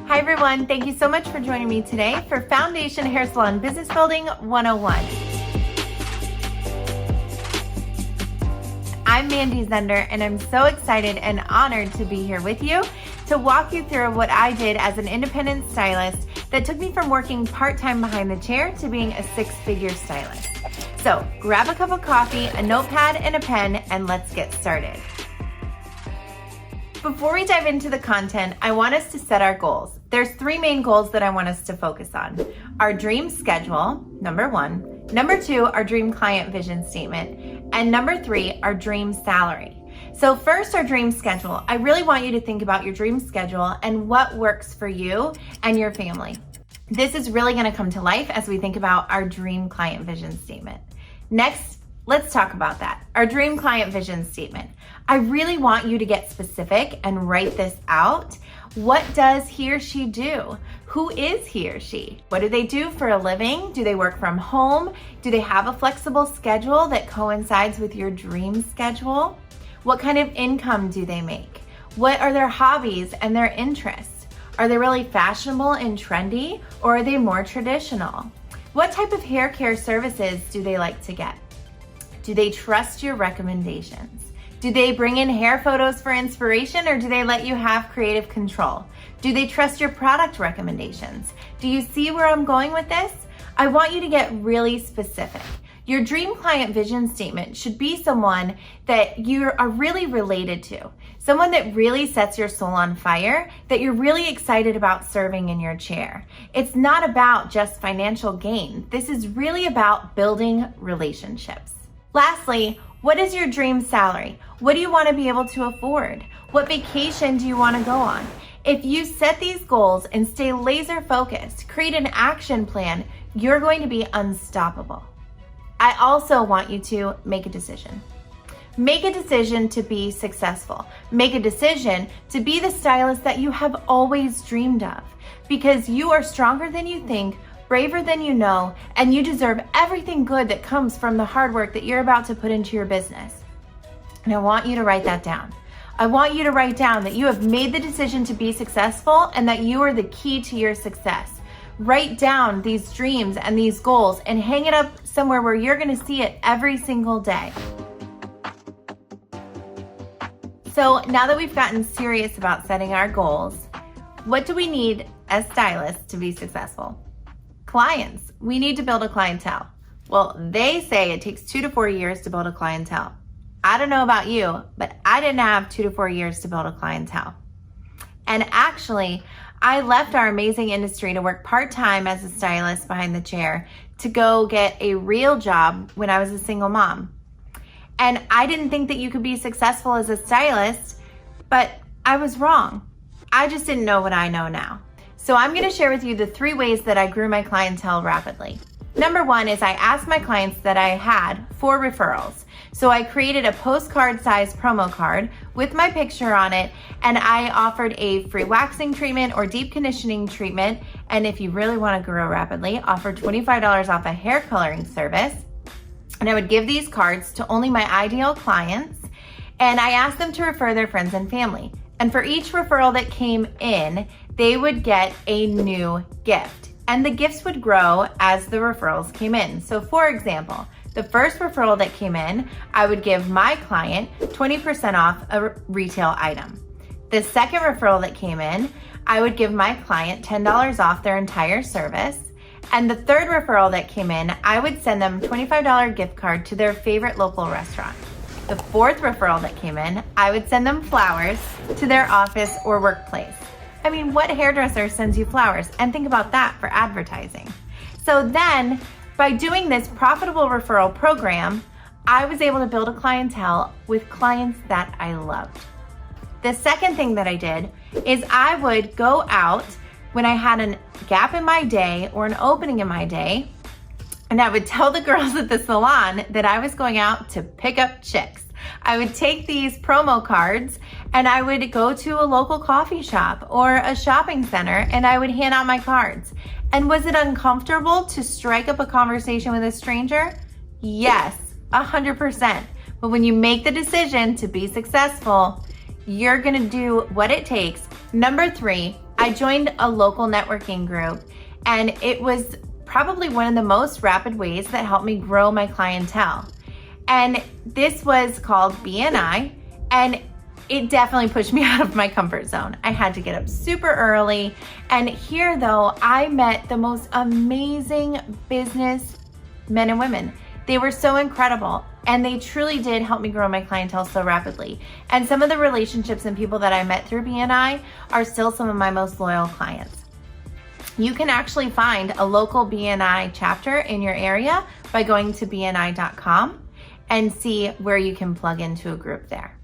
Hi everyone, thank you so much for joining me today for Foundation Hair Salon Business Building 101. I'm Mandy Zender and I'm so excited and honored to be here with you to walk you through what I did as an independent stylist that took me from working part-time behind the chair to being a six-figure stylist. So grab a cup of coffee, a notepad, and a pen, and let's get started. Before we dive into the content, I want us to set our goals. There's three main goals that I want us to focus on. Our dream schedule, number one. Number two, our dream client vision statement. And number three, our dream salary. So first, our dream schedule. I really want you to think about your dream schedule and what works for you and your family. This is really going to come to life as we think about our dream client vision statement. Next, let's talk about that. Our dream client vision statement. I really want you to get specific and write this out. What does he or she do? Who is he or she? What do they do for a living? Do they work from home? Do they have a flexible schedule that coincides with your dream schedule? What kind of income do they make? What are their hobbies and their interests? Are they really fashionable and trendy, or are they more traditional? What type of hair care services do they like to get? Do they trust your recommendations? Do they bring in hair photos for inspiration, or do they let you have creative control? Do they trust your product recommendations? Do you see where I'm going with this? I want you to get really specific. Your dream client vision statement should be someone that you are really related to, someone that really sets your soul on fire, that you're really excited about serving in your chair. It's not about just financial gain. This is really about building relationships. Lastly, what is your dream salary? What do you want to be able to afford? What vacation do you want to go on? If you set these goals and stay laser focused, create an action plan, you're going to be unstoppable. I also want you to make a decision. Make a decision to be successful. Make a decision to be the stylist that you have always dreamed of, because you are stronger than you think, braver than you know, and you deserve everything good that comes from the hard work that you're about to put into your business. And I want you to write that down. I want you to write down that you have made the decision to be successful and that you are the key to your success. Write down these dreams and these goals and hang it up somewhere where you're going to see it every single day. So now that we've gotten serious about setting our goals, what do we need as stylists to be successful? Clients. We need to build a clientele. Well, they say it takes 2 to 4 years to build a clientele. I don't know about you, but I didn't have 2 to 4 years to build a clientele. And actually, I left our amazing industry to work part-time as a stylist behind the chair to go get a real job when I was a single mom. And I didn't think that you could be successful as a stylist, but I was wrong. I just didn't know what I know now. So I'm going to share with you the 3 ways that I grew my clientele rapidly. Number one is I asked my clients that I had for referrals. So I created a postcard size promo card with my picture on it, and I offered a free waxing treatment or deep conditioning treatment. And if you really want to grow rapidly, offer $25 off a hair coloring service. And I would give these cards to only my ideal clients, and I asked them to refer their friends and family. And for each referral that came in, they would get a new gift. And the gifts would grow as the referrals came in. So for example, the first referral that came in, I would give my client 20% off a retail item. The second referral that came in, I would give my client $10 off their entire service. And the third referral that came in, I would send them a $25 gift card to their favorite local restaurant. The fourth referral that came in, I would send them flowers to their office or workplace. I mean, what hairdresser sends you flowers? And think about that for advertising. So then, by doing this profitable referral program, I was able to build a clientele with clients that I loved. The second thing that I did is I would go out when I had a gap in my day or an opening in my day, and I would tell the girls at the salon that I was going out to pick up chicks. I would take these promo cards and I would go to a local coffee shop or a shopping center and I would hand out my cards. And was it uncomfortable to strike up a conversation with a stranger? Yes, 100%. But when you make the decision to be successful, you're gonna do what it takes. Number 3, I joined a local networking group, and it was probably one of the most rapid ways that helped me grow my clientele. And this was called BNI, and it definitely pushed me out of my comfort zone. I had to get up super early, and here though, I met the most amazing business men and women. They were so incredible, and they truly did help me grow my clientele so rapidly. And some of the relationships and people that I met through BNI are still some of my most loyal clients. You can actually find a local BNI chapter in your area by going to bni.com and see where you can plug into a group there.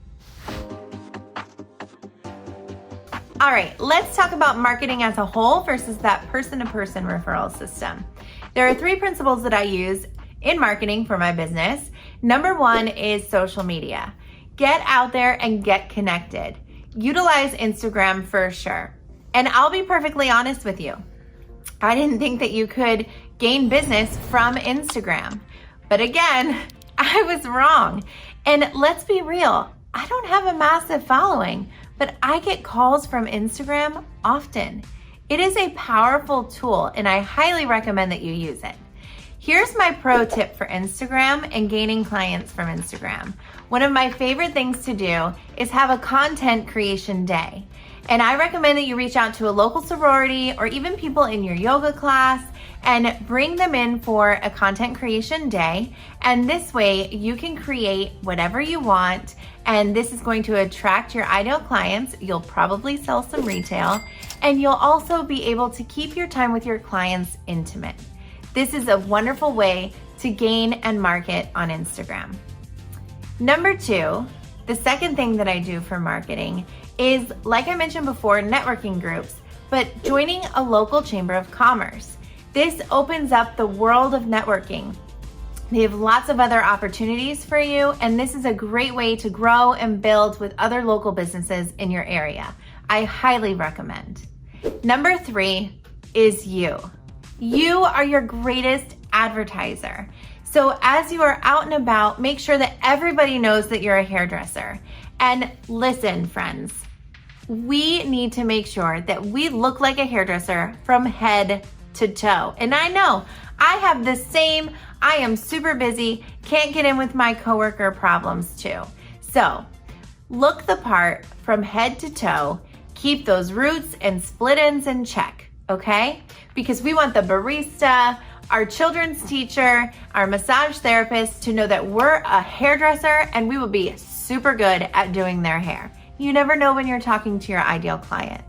All right, let's talk about marketing as a whole versus that person-to-person referral system. There are 3 principles that I use in marketing for my business. Number 1 is social media. Get out there and get connected. Utilize Instagram for sure. And I'll be perfectly honest with you. I didn't think that you could gain business from Instagram. But again, I was wrong. And let's be real, I don't have a massive following, but I get calls from Instagram often. It is a powerful tool, and I highly recommend that you use it. Here's my pro tip for Instagram and gaining clients from Instagram. One of my favorite things to do is have a content creation day. And I recommend that you reach out to a local sorority or even people in your yoga class and bring them in for a content creation day. And this way you can create whatever you want. And this is going to attract your ideal clients. You'll probably sell some retail, and you'll also be able to keep your time with your clients intimate. This is a wonderful way to gain and market on Instagram. Number 2, the second thing that I do for marketing is, like I mentioned before, networking groups, but joining a local chamber of commerce. This opens up the world of networking. They have lots of other opportunities for you, and this is a great way to grow and build with other local businesses in your area. I highly recommend. Number 3 is you. You are your greatest advertiser. So as you are out and about, make sure that everybody knows that you're a hairdresser. And listen, friends, we need to make sure that we look like a hairdresser from head to toe. And I know I have the same, I am super busy, can't get in with my coworker problems too. So look the part from head to toe, keep those roots and split ends in check, okay? Because we want the barista, our children's teacher, our massage therapist to know that we're a hairdresser and we will be super good at doing their hair. You never know when you're talking to your ideal client.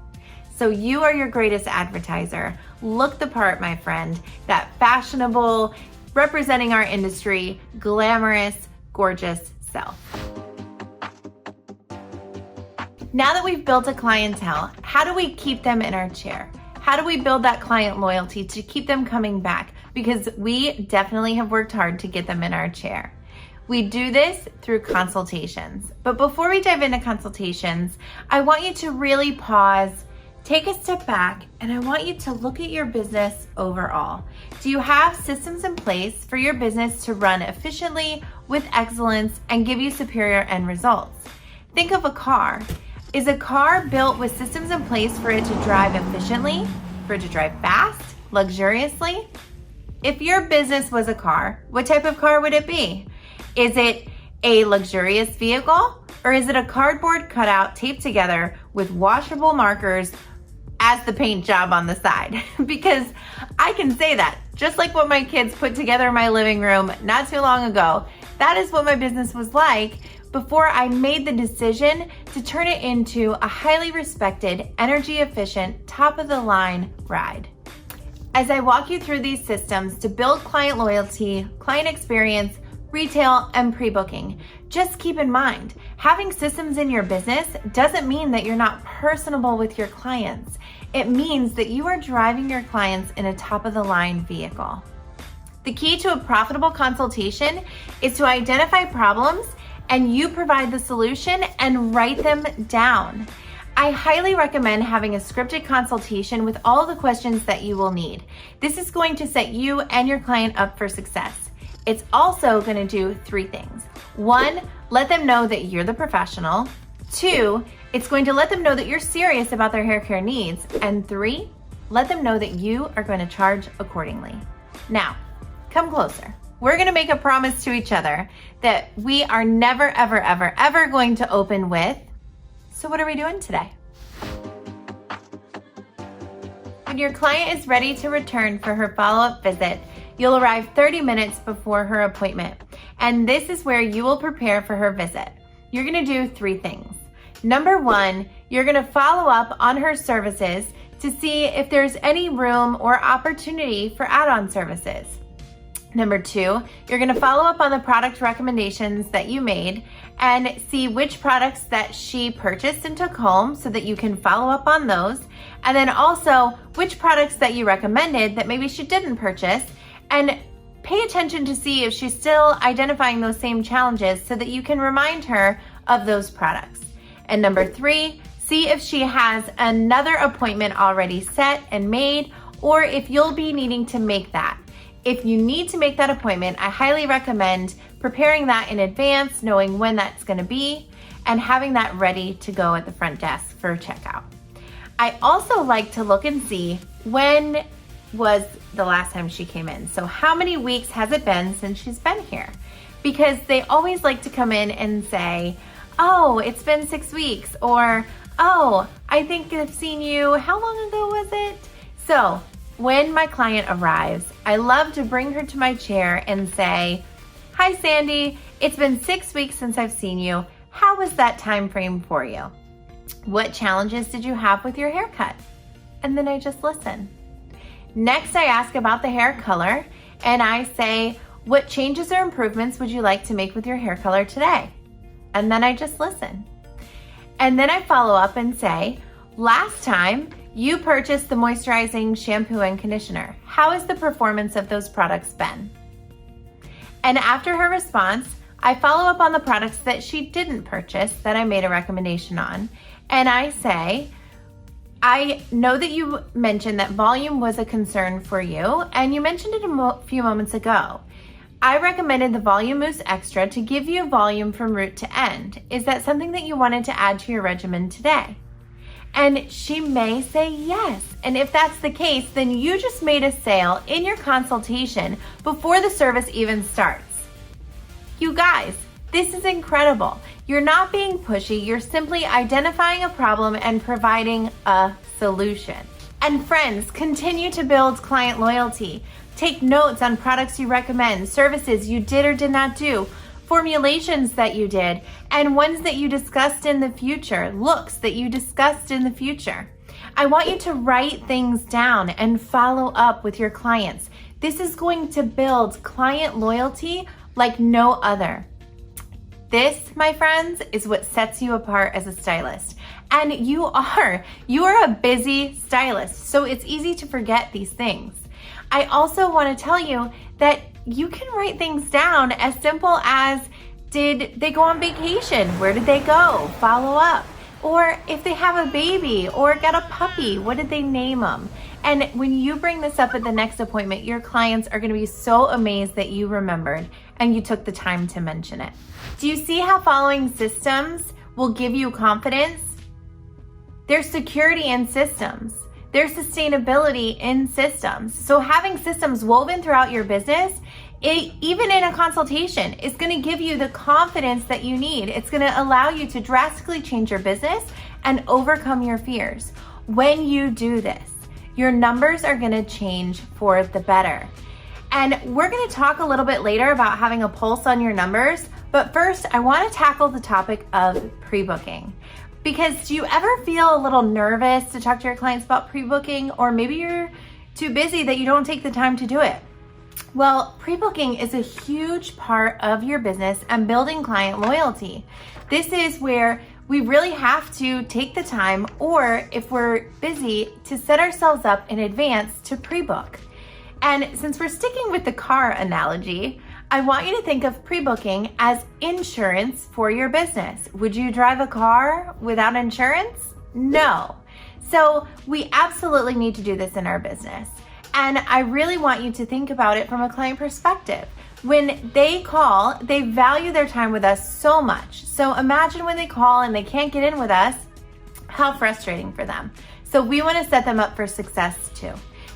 So you are your greatest advertiser. Look the part, my friend, that fashionable, representing our industry, glamorous, gorgeous self. Now that we've built a clientele, how do we keep them in our chair? How do we build that client loyalty to keep them coming back? Because we definitely have worked hard to get them in our chair. We do this through consultations. But before we dive into consultations, I want you to really pause, take a step back, and I want you to look at your business overall. Do you have systems in place for your business to run efficiently with excellence and give you superior end results? Think of a car. Is a car built with systems in place for it to drive efficiently, for it to drive fast, luxuriously? If your business was a car, what type of car would it be? Is it a luxurious vehicle, or is it a cardboard cutout taped together with washable markers as the paint job on the side? Because I can say that, just like what my kids put together in my living room not too long ago, that is what my business was like before I made the decision to turn it into a highly respected, energy efficient, top of the line ride. As I walk you through these systems to build client loyalty, client experience, retail, and pre-booking, just keep in mind, having systems in your business doesn't mean that you're not personable with your clients. It means that you are driving your clients in a top of the line vehicle. The key to a profitable consultation is to identify problems and you provide the solution and write them down. I highly recommend having a scripted consultation with all the questions that you will need. This is going to set you and your client up for success. It's also going to do 3 things. 1, let them know that you're the professional. 2, it's going to let them know that you're serious about their hair care needs. And 3, let them know that you are going to charge accordingly. Now, come closer. We're going to make a promise to each other that we are never, ever, ever, ever going to open with, so what are we doing today? When your client is ready to return for her follow-up visit, you'll arrive 30 minutes before her appointment. And this is where you will prepare for her visit. You're going to do 3 things. Number 1, you're going to follow up on her services to see if there's any room or opportunity for add-on services. Number 2, you're going to follow up on the product recommendations that you made and see which products that she purchased and took home so that you can follow up on those. And then also which products that you recommended that maybe she didn't purchase, and pay attention to see if she's still identifying those same challenges so that you can remind her of those products. And number 3, see if she has another appointment already set and made, or if you'll be needing to make that. If you need to make that appointment, I highly recommend preparing that in advance, knowing when that's going to be, and having that ready to go at the front desk for checkout. I also like to look and see when was the last time she came in. So how many weeks has it been since she's been here? Because they always like to come in and say, oh, it's been 6 weeks, or, oh, I think I've seen you, how long ago was it? So when my client arrives, I love to bring her to my chair and say, hi Sandy, it's been 6 weeks since I've seen you. How was that time frame for you? What challenges did you have with your haircut? And then I just listen. Next, I ask about the hair color, and I say, what changes or improvements would you like to make with your hair color today? And then I just listen. And then I follow up and say, last time you purchased the moisturizing shampoo and conditioner. How has the performance of those products been? And after her response, I follow up on the products that she didn't purchase that I made a recommendation on. And I say, I know that you mentioned that volume was a concern for you, and you mentioned it a few moments ago. I recommended the Volume Mousse Extra to give you volume from root to end. Is that something that you wanted to add to your regimen today? And she may say yes. And if that's the case, then you just made a sale in your consultation before the service even starts. You guys, this is incredible. You're not being pushy. You're simply identifying a problem and providing a solution. And friends, continue to build client loyalty. Take notes on products you recommend, services you did or did not do, formulations that you did, and ones that you discussed in the future, looks that you discussed in the future. I want you to write things down and follow up with your clients. This is going to build client loyalty like no other. This, my friends, is what sets you apart as a stylist. And you are a busy stylist, so it's easy to forget these things. I also want to tell you that you can write things down as simple as, did they go on vacation? Where did they go? Follow up. Or if they have a baby or got a puppy, what did they name them? And when you bring this up at the next appointment, your clients are going to be so amazed that you remembered and you took the time to mention it. Do you see how following systems will give you confidence? There's security in systems. There's sustainability in systems. So having systems woven throughout your business, even in a consultation, is going to give you the confidence that you need. It's going to allow you to drastically change your business and overcome your fears. When you do this, your numbers are going to change for the better. And we're going to talk a little bit later about having a pulse on your numbers. But first, I want to tackle the topic of pre-booking. Because do you ever feel a little nervous to talk to your clients about pre-booking, or maybe you're too busy that you don't take the time to do it? Well, pre-booking is a huge part of your business and building client loyalty. This is where we really have to take the time, or if we're busy, to set ourselves up in advance to pre-book. And since we're sticking with the car analogy, I want you to think of pre-booking as insurance for your business. Would you drive a car without insurance? No. So we absolutely need to do this in our business. And I really want you to think about it from a client perspective. When they call, they value their time with us so much. So imagine when they call and they can't get in with us, how frustrating for them. So we want to set them up for success too.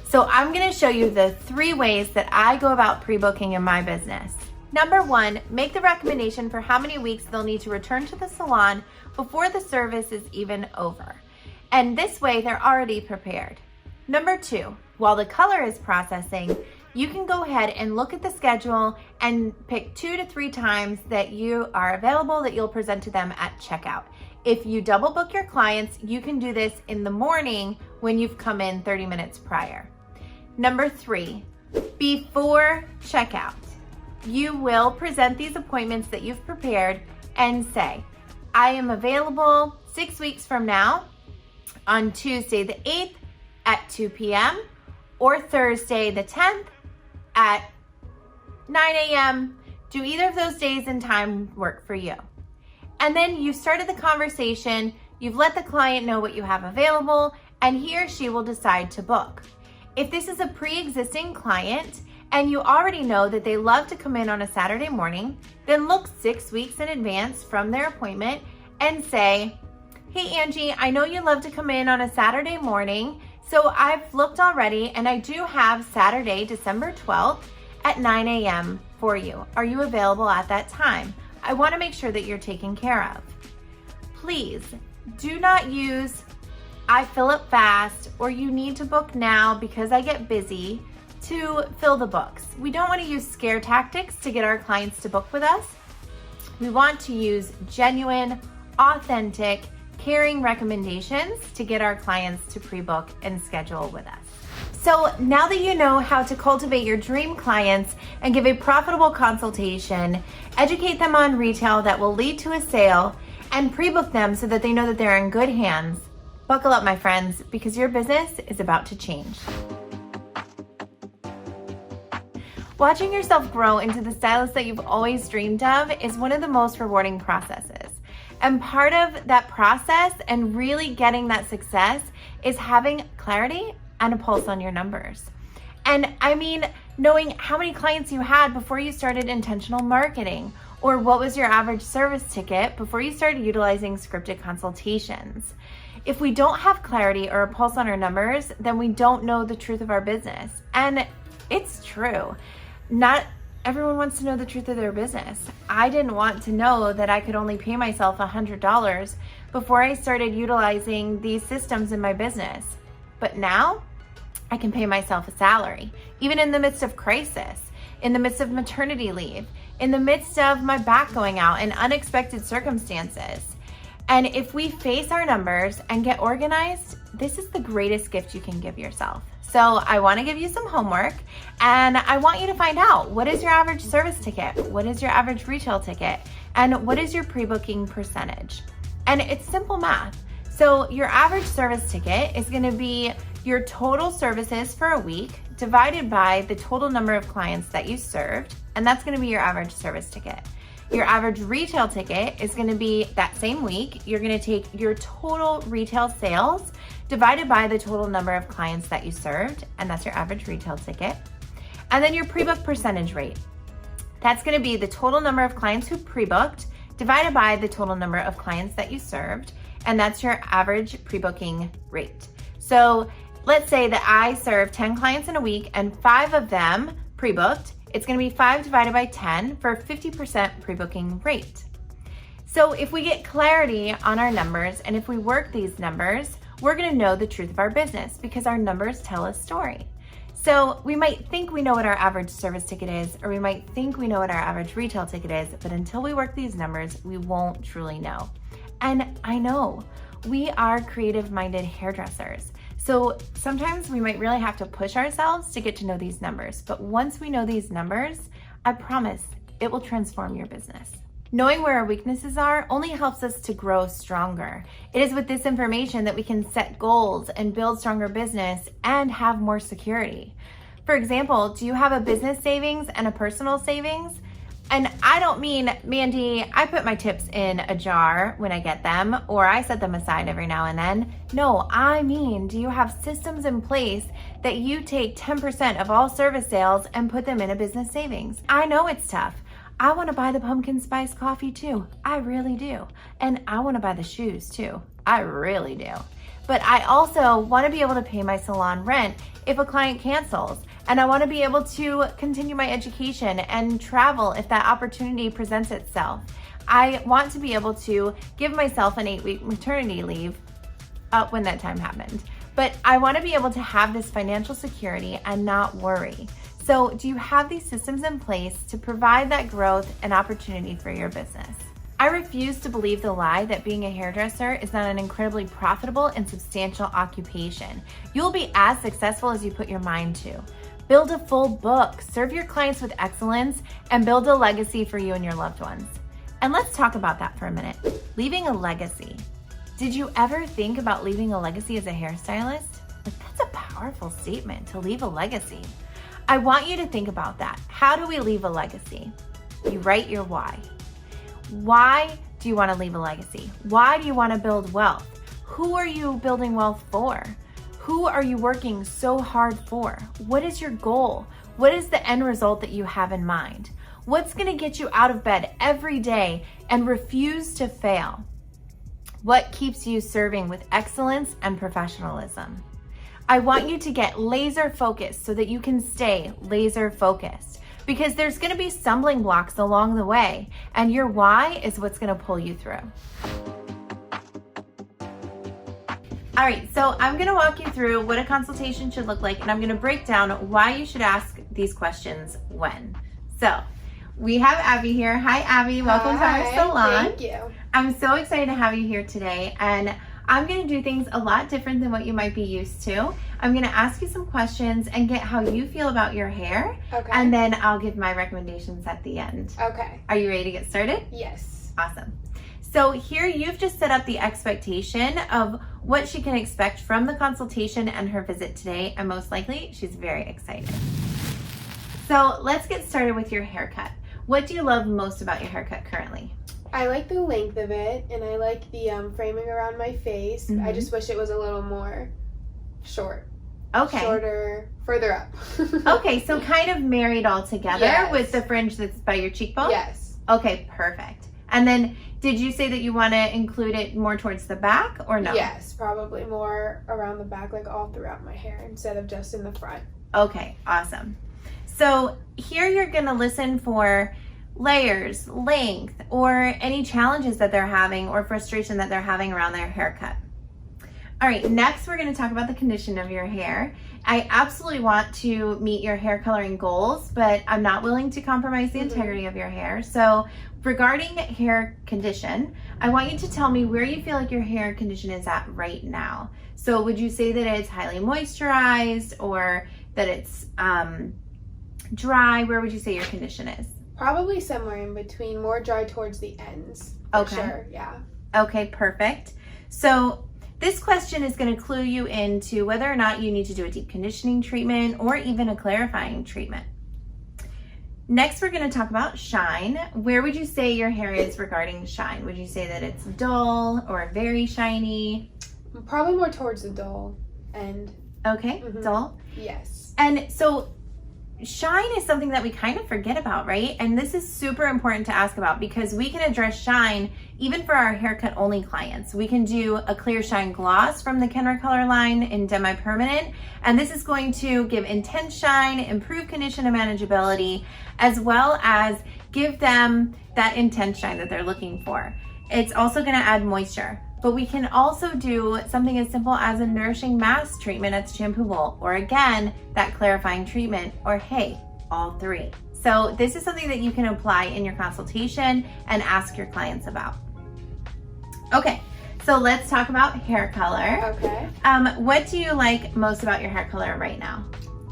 So I'm going to show you the 3 ways that I go about pre-booking in my business. Number 1, make the recommendation for how many weeks they'll need to return to the salon before the service is even over. And this way they're already prepared. Number 2, while the color is processing, you can go ahead and look at the schedule and pick 2 to 3 times that you are available that you'll present to them at checkout. If you double book your clients, you can do this in the morning when you've come in 30 minutes prior. Number 3, before checkout, you will present these appointments that you've prepared and say, I am available 6 weeks from now on Tuesday the 8th at 2 p.m. or Thursday the 10th at 9 a.m. Do either of those days and time work for you? And then you started the conversation, you've let the client know what you have available, and he or she will decide to book. If this is a pre-existing client and you already know that they love to come in on a Saturday morning, then look 6 weeks in advance from their appointment and say, hey Angie, I know you love to come in on a Saturday morning, so I've looked already and I do have Saturday, December 12th at 9 a.m. for you. Are you available at that time? I want to make sure that you're taken care of. Please do not use I fill up fast or you need to book now because I get busy to fill the books. We don't want to use scare tactics to get our clients to book with us. We want to use genuine, authentic, caring recommendations to get our clients to pre-book and schedule with us. So now that you know how to cultivate your dream clients and give a profitable consultation, educate them on retail that will lead to a sale, and pre-book them so that they know that they're in good hands, buckle up, my friends, because your business is about to change. Watching yourself grow into the stylist that you've always dreamed of is one of the most rewarding processes. And part of that process and really getting that success is having clarity and a pulse on your numbers. And I mean, knowing how many clients you had before you started intentional marketing, or what was your average service ticket before you started utilizing scripted consultations. If we don't have clarity or a pulse on our numbers, then we don't know the truth of our business. And it's true. Not everyone wants to know the truth of their business. I didn't want to know that I could only pay myself $100 before I started utilizing these systems in my business. But now I can pay myself a salary, even in the midst of crisis, in the midst of maternity leave, in the midst of my back going out and unexpected circumstances. And if we face our numbers and get organized, this is the greatest gift you can give yourself. So I want to give you some homework and I want you to find out, what is your average service ticket? What is your average retail ticket? And what is your pre-booking percentage? And it's simple math. So your average service ticket is going to be your total services for a week divided by the total number of clients that you served. And that's going to be your average service ticket. Your average retail ticket is going to be that same week. You're going to take your total retail sales divided by the total number of clients that you served, and that's your average retail ticket. And then your pre-book percentage rate. That's going to be the total number of clients who pre-booked divided by the total number of clients that you served, and that's your average pre-booking rate. So let's say that I serve 10 clients in a week and 5 of them pre-booked. It's going to be 5 divided by 10 for a 50% pre-booking rate. So if we get clarity on our numbers and if we work these numbers, we're going to know the truth of our business because our numbers tell a story. So we might think we know what our average service ticket is, or we might think we know what our average retail ticket is, but until we work these numbers, we won't truly know. And I know we are creative-minded hairdressers. So sometimes we might really have to push ourselves to get to know these numbers. But once we know these numbers, I promise it will transform your business. Knowing where our weaknesses are only helps us to grow stronger. It is with this information that we can set goals and build stronger business and have more security. For example, do you have a business savings and a personal savings? And I don't mean, Mandy, I put my tips in a jar when I get them, or I set them aside every now and then. No, I mean, do you have systems in place that you take 10% of all service sales and put them in a business savings? I know it's tough. I want to buy the pumpkin spice coffee too. I really do. And I want to buy the shoes too. I really do. But I also want to be able to pay my salon rent if a client cancels. And I want to be able to continue my education and travel if that opportunity presents itself. I want to be able to give myself an 8-week maternity leave when that time happened. But I want to be able to have this financial security and not worry. So do you have these systems in place to provide that growth and opportunity for your business? I refuse to believe the lie that being a hairdresser is not an incredibly profitable and substantial occupation. You'll be as successful as you put your mind to. Build a full book, serve your clients with excellence, and build a legacy for you and your loved ones. And let's talk about that for a minute. Leaving a legacy. Did you ever think about leaving a legacy as a hairstylist? That's a powerful statement, to leave a legacy. I want you to think about that. How do we leave a legacy? You write your why. Why do you want to leave a legacy? Why do you want to build wealth? Who are you building wealth for? Who are you working so hard for? What is your goal? What is the end result that you have in mind? What's going to get you out of bed every day and refuse to fail? What keeps you serving with excellence and professionalism? I want you to get laser focused so that you can stay laser focused, because there's going to be stumbling blocks along the way, and your why is what's going to pull you through. All right, so I'm going to walk you through what a consultation should look like, and I'm going to break down why you should ask these questions when. So we have Abby here. Hi, Abby. Welcome to our salon. Thank you. I'm so excited to have you here today, and I'm going to do things a lot different than what you might be used to. I'm going to ask you some questions and get how you feel about your hair, Okay. and then I'll give my recommendations at the end. Okay. Are you ready to get started? Yes. Awesome. So here you've just set up the expectation of what she can expect from the consultation and her visit today, and most likely she's very excited. So let's get started with your haircut. What do you love most about your haircut currently? I like the length of it, and I like the framing around my face. I just wish it was a little more short. Okay. Shorter, further up. Okay, so kind of married all together. Yes. With the fringe that's by your cheekbone? Yes. Okay, perfect. And then did you say that you want to include it more towards the back or no? Yes, probably more around the back, like all throughout my hair instead of just in the front. Okay, awesome. So here you're going to listen for layers, length, or any challenges that they're having or frustration that they're having around their haircut. All right, next we're going to talk about the condition of your hair. I absolutely want to meet your hair coloring goals, but I'm not willing to compromise the integrity of your hair. So regarding hair condition, I want you to tell me where you feel like your hair condition is at right now. So would you say that it's highly moisturized or that it's dry? Where would you say your condition is? Probably somewhere in between, more dry towards the ends. Okay. Sure, yeah. Okay, perfect. So this question is going to clue you into whether or not you need to do a deep conditioning treatment or even a clarifying treatment. Next, we're going to talk about shine. Where would you say your hair is regarding shine? Would you say that it's dull or very shiny? Probably more towards the dull end. Okay, dull. Yes. And so shine is something that we kind of forget about, right? And this is super important to ask about because we can address shine even for our haircut only clients. We can do a clear shine gloss from the Kenra color line in demi-permanent, and this is going to give intense shine, improve condition and manageability, as well as give them that intense shine that they're looking for. It's also going to add moisture. But we can also do something as simple as a nourishing mask treatment at the shampoo bowl, or again, that clarifying treatment, or hey, all three. So this is something that you can apply in your consultation and ask your clients about. Okay, so let's talk about hair color. Okay. What do you like most about your hair color right now?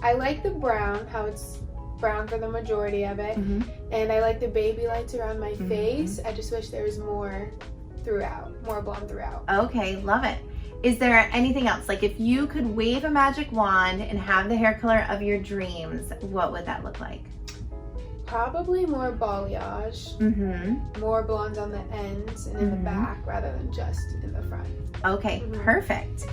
I like the brown, how it's brown for the majority of it. And I like the baby lights around my face. I just wish there was more throughout, more blonde throughout. Okay, love it. Is there anything else? Like if you could wave a magic wand and have the hair color of your dreams, what would that look like? Probably more balayage, more blondes on the ends and in the back rather than just in the front. Okay, perfect.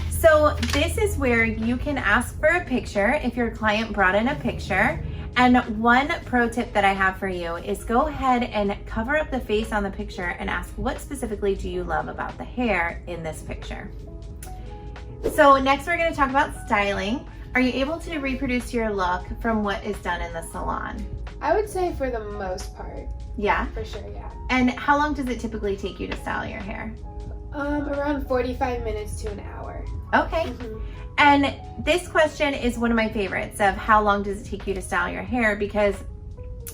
So this is where you can ask for a picture if your client brought in a picture. And one pro tip that I have for you is go ahead and cover up the face on the picture and ask, what specifically do you love about the hair in this picture? So next we're going to talk about styling. Are you able to reproduce your look from what is done in the salon? I would say for the most part. Yeah? For sure, yeah. And how long does it typically take you to style your hair? Around 45 minutes to an hour. Okay. And this question is one of my favorites of how long does it take you to style your hair, because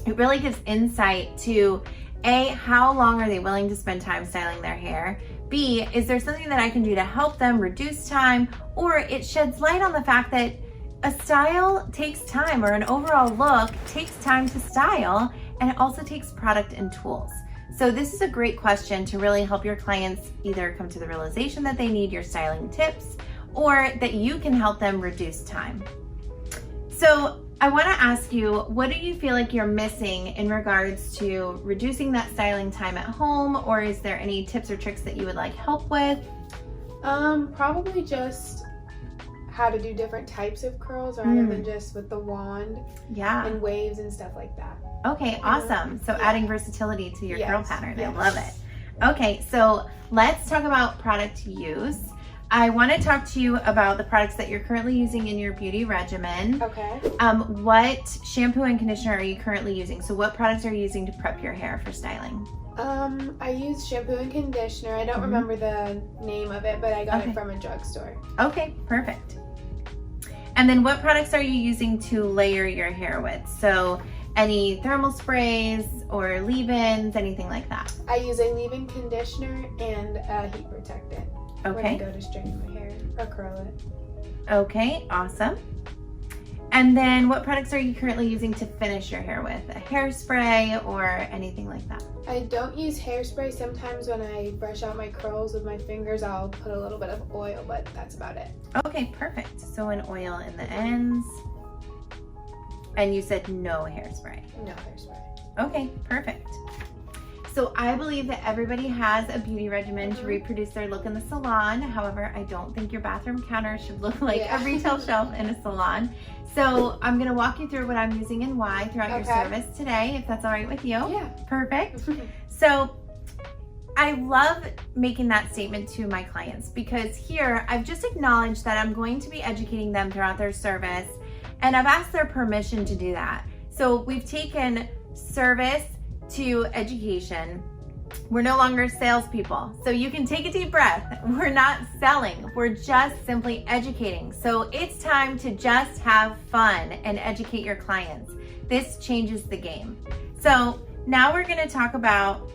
it really gives insight to A, how long are they willing to spend time styling their hair? B, is there something that I can do to help them reduce time? Or it sheds light on the fact that a style takes time, or an overall look takes time to style, and it also takes product and tools. So this is a great question to really help your clients either come to the realization that they need your styling tips, or that you can help them reduce time. So I want to ask you, what do you feel like you're missing in regards to reducing that styling time at home, or is there any tips or tricks that you would like help with? Probably just how to do different types of curls rather than just with the wand and waves and stuff like that. Okay, awesome. So adding versatility to your curl pattern. I love it. Okay, so let's talk about product use. I want to talk to you about the products that you're currently using in your beauty regimen. Okay. What shampoo and conditioner are you currently using? So what products are you using to prep your hair for styling? I use shampoo and conditioner. I don't remember the name of it, but I got it from a drugstore. Okay, perfect. And then what products are you using to layer your hair with? So any thermal sprays or leave-ins, anything like that? I use a leave-in conditioner and a heat protectant when I go to straighten my hair or curl it. Okay, awesome. And then what products are you currently using to finish your hair with? A hairspray or anything like that? I don't use hairspray. Sometimes when I brush out my curls with my fingers, I'll put a little bit of oil, but that's about it. Okay, perfect. So an oil in the ends. And you said no hairspray? No hairspray. Okay, perfect. So I believe that everybody has a beauty regimen to reproduce their look in the salon. However, I don't think your bathroom counter should look like a retail shelf in a salon. So I'm gonna walk you through what I'm using and why throughout your service today, if that's all right with you. Yeah. Perfect. So I love making that statement to my clients, because here I've just acknowledged that I'm going to be educating them throughout their service, and I've asked their permission to do that. So we've taken service to education. We're no longer salespeople. So you can take a deep breath. We're not selling. We're just simply educating. So it's time to just have fun and educate your clients. This changes the game. So now we're going to talk about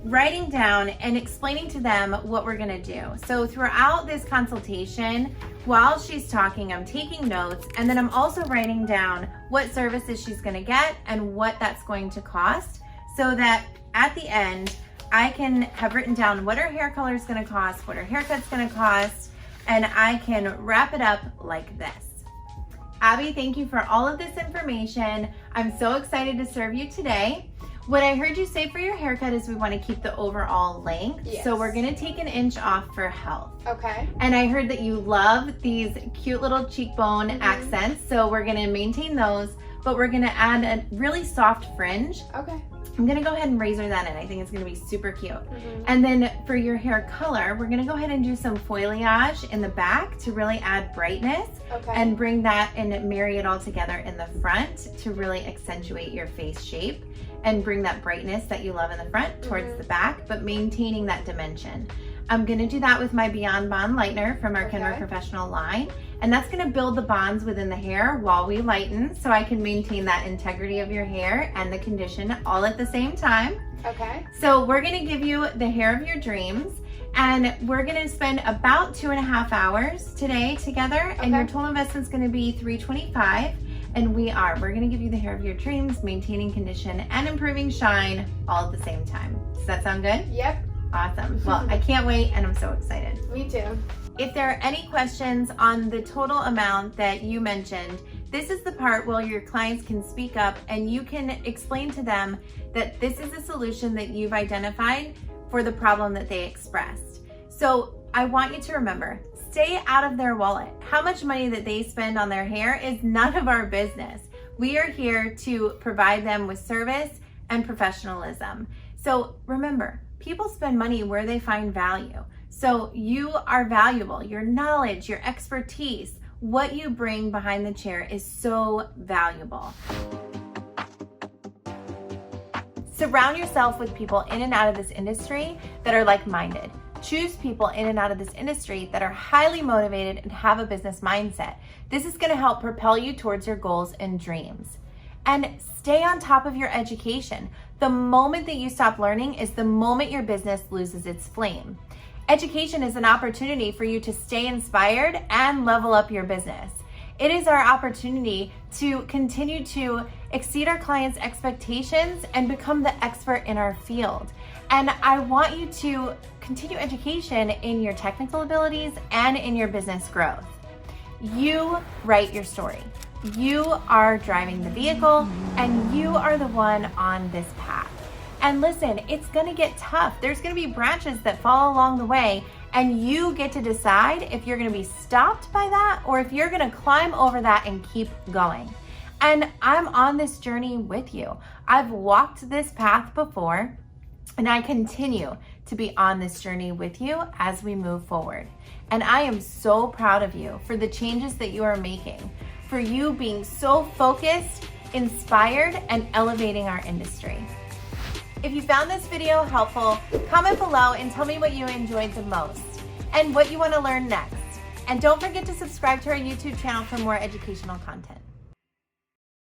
writing down and explaining to them what we're going to do. So throughout this consultation, while she's talking, I'm taking notes, and then I'm also writing down what services she's going to get and what that's going to cost, so that at the end, I can have written down what her hair color is going to cost, what her haircut's going to cost, and I can wrap it up like this. Abby, thank you for all of this information. I'm so excited to serve you today. What I heard you say for your haircut is we want to keep the overall length. Yes. So we're going to take an inch off for health. Okay. And I heard that you love these cute little cheekbone accents. So we're going to maintain those, but we're going to add a really soft fringe. Okay. I'm going to go ahead and razor that in. I think it's going to be super cute. And then for your hair color, we're going to go ahead and do some foliage in the back to really add brightness and bring that and marry it all together in the front to really accentuate your face shape and bring that brightness that you love in the front towards the back, but maintaining that dimension. I'm going to do that with my Beyond Bond Lightener from our Kenra Professional line. And that's going to build the bonds within the hair while we lighten, so I can maintain that integrity of your hair and the condition all at the same time. Okay. So we're going to give you the hair of your dreams, and we're going to spend about 2.5 hours today together, and your total investment is going to be $325. And we're going to give you the hair of your dreams, maintaining condition and improving shine all at the same time. Does that sound good? Yep. Awesome. Well, I can't wait, and I'm so excited. Me too. If there are any questions on the total amount that you mentioned, This is the part where your clients can speak up and you can explain to them that this is a solution that you've identified for the problem that they expressed. So I want you to remember, stay out of their wallet. How much money that they spend on their hair is none of our business. We are here to provide them with service and professionalism. So remember, people spend money where they find value. So you are valuable. Your knowledge, your expertise, what you bring behind the chair is so valuable. Surround yourself with people in and out of this industry that are like-minded. Choose people in and out of this industry that are highly motivated and have a business mindset. This is going to help propel you towards your goals and dreams. And stay on top of your education. The moment that you stop learning is the moment your business loses its flame. Education is an opportunity for you to stay inspired and level up your business. It is our opportunity to continue to exceed our clients' expectations and become the expert in our field. And I want you to continue education in your technical abilities and in your business growth. You write your story. You are driving the vehicle and you are the one on this path. And listen, it's gonna get tough. There's gonna be branches that fall along the way and you get to decide if you're gonna be stopped by that or if you're gonna climb over that and keep going. And I'm on this journey with you. I've walked this path before and I continue to be on this journey with you as we move forward. And I am so proud of you for the changes that you are making, for you being so focused, inspired, and elevating our industry. If you found this video helpful, comment below and tell me what you enjoyed the most and what you want to learn next. And don't forget to subscribe to our YouTube channel for more educational content.